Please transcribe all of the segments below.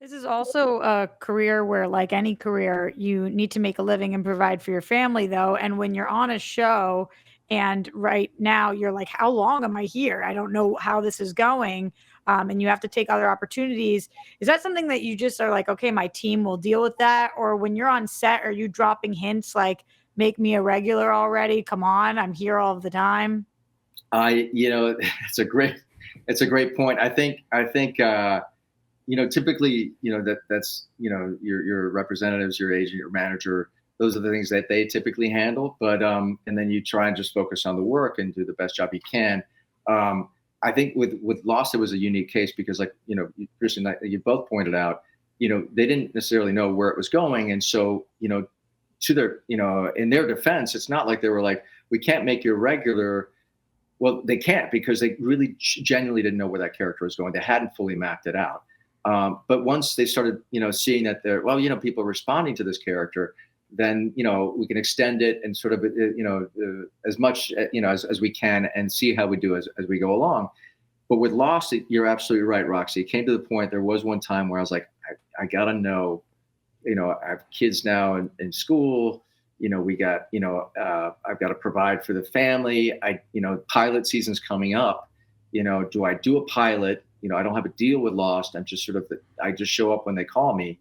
This is also a career where, like any career, you need to make a living and provide for your family, though. And when you're on a show and right now you're like, how long am I here? I don't know how this is going. And you have to take other opportunities. Is that something that you just are like, okay, my team will deal with that? Or when you're on set, are you dropping hints like, make me a regular already? Come on, I'm here all of the time. It's a great point. Typically, your representatives, your agent, your manager, those are the things that they typically handle. But and then you try and just focus on the work and do the best job you can. I think with Lost, it was a unique case because, like, Christian, like you both pointed out, they didn't necessarily know where it was going, and so to their, in their defense, it's not like they were like, we can't make you a regular. Well, they can't because they really genuinely didn't know where that character was going. They hadn't fully mapped it out. But once they started, seeing that people are responding to this character, then, we can extend it and sort of, as much, as we can and see how we do as we go along. But with Lost, you're absolutely right, Roxy. It came to the point, there was one time where I was like, I got to know, I have kids now in school. We got, I've got to provide for the family. Pilot season's coming up. Do I do a pilot? I don't have a deal with Lost. I'm just I just show up when they call me.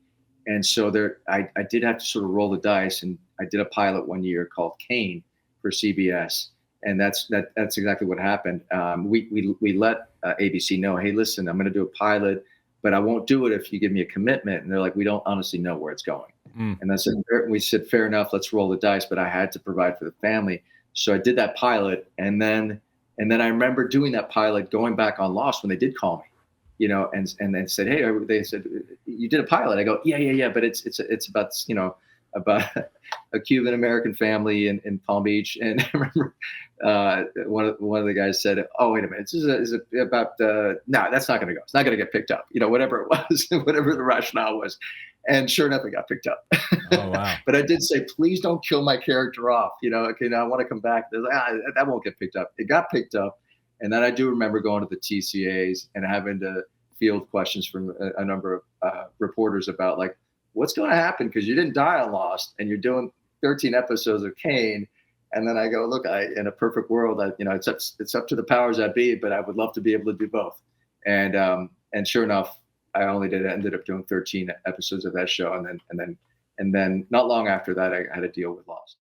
And so I did have to sort of roll the dice, and I did a pilot one year called Kane for CBS. And that's exactly what happened. We let ABC know, hey, listen, I'm going to do a pilot, but I won't do it if you give me a commitment. And they're like, we don't honestly know where it's going. And we said, fair enough, let's roll the dice. But I had to provide for the family. So I did that pilot. And then I remember doing that pilot, going back on Lost when they did call me, and then said, hey, they said, you did a pilot. I go, yeah. But it's about, about a Cuban American family in Palm Beach. And I remember one of the guys said, oh, wait a minute, is it about, no, that's not going to go. It's not going to get picked up, whatever it was, whatever the rationale was. And sure enough, it got picked up. Oh, wow. But I did say, please don't kill my character off. Okay, now I want to come back. They're like, that won't get picked up. It got picked up. And then I do remember going to the TCAs and having to field questions from a number of reporters about, like, what's going to happen? Because you didn't die on Lost and you're doing 13 episodes of Kane. And then I go, look, in a perfect world, it's up to the powers that be, but I would love to be able to do both. And sure enough, I ended up doing 13 episodes of that show. And then not long after that, I had a deal with Lost.